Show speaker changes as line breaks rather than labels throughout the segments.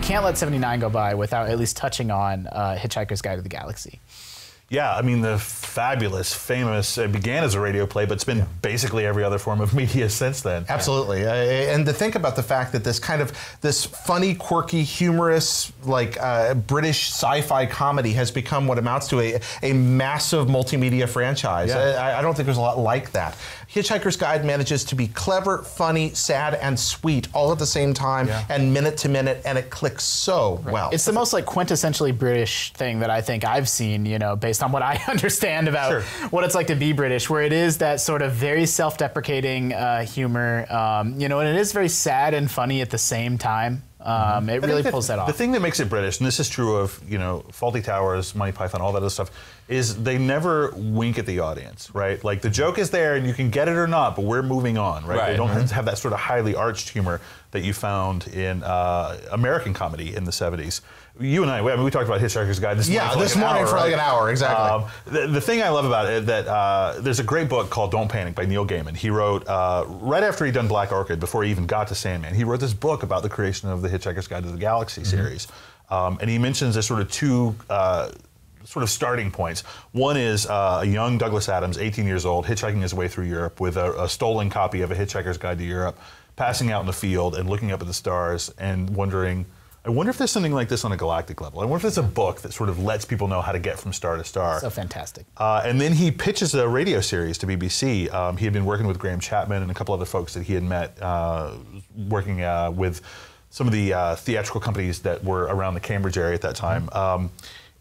can't let 79 go by without at least touching on Hitchhiker's Guide to the Galaxy.
Yeah, I mean, the fabulous, famous, it began as a radio play, but it's been basically every other form of media since then.
Absolutely. And to think about the fact that this funny, quirky, humorous, like British sci-fi comedy has become what amounts to a massive multimedia franchise.
Yeah.
I don't think there's a lot like that. Hitchhiker's Guide manages to be clever, funny, sad, and sweet all at the same time, and minute to minute, and it clicks so well.
It's the most like quintessentially British thing that I think I've seen, you know, based on what I understand about what it's like to be British, where it is that sort of very self-deprecating humor, you know, and it is very sad and funny at the same time. It really pulls that off.
The thing that makes it British, and this is true of, you know, Fawlty Towers, Monty Python, all that other stuff, is they never wink at the audience, right? Like the joke is there and you can get it or not, but we're moving on, right? They don't have that sort of highly arched humor that you found in American comedy in the 70s. You and I mean, we talked about Hitchhiker's Guide this morning
for like an hour, exactly.
The thing I love about it is that there's a great book called Don't Panic by Neil Gaiman. He wrote, right after he'd done Black Orchid, before he even got to Sandman, he wrote this book about the creation of the Hitchhiker's Guide to the Galaxy series. And he mentions there's sort of two sort of starting points. One is a young Douglas Adams, 18 years old, hitchhiking his way through Europe with a stolen copy of A Hitchhiker's Guide to Europe, passing out in the field and looking up at the stars and wondering, I wonder if there's something like this on a galactic level. I wonder if there's a book that sort of lets people know how to get from star to star.
So fantastic.
And then he pitches a radio series to BBC. He had been working with Graham Chapman and a couple other folks that he had met working with some of the theatrical companies that were around the Cambridge area at that time.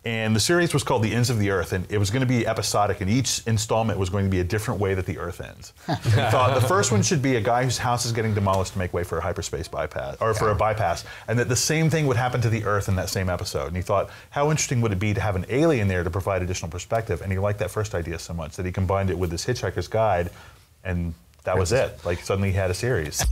And the series was called The Ends of the Earth, and it was going to be episodic, and each installment was going to be a different way that the Earth ends. He thought the first one should be a guy whose house is getting demolished to make way for a hyperspace bypass, or for a bypass, and that the same thing would happen to the Earth in that same episode. And he thought, how interesting would it be to have an alien there to provide additional perspective? And he liked that first idea so much that he combined it with this Hitchhiker's Guide, and that was it. Like, suddenly he had a series.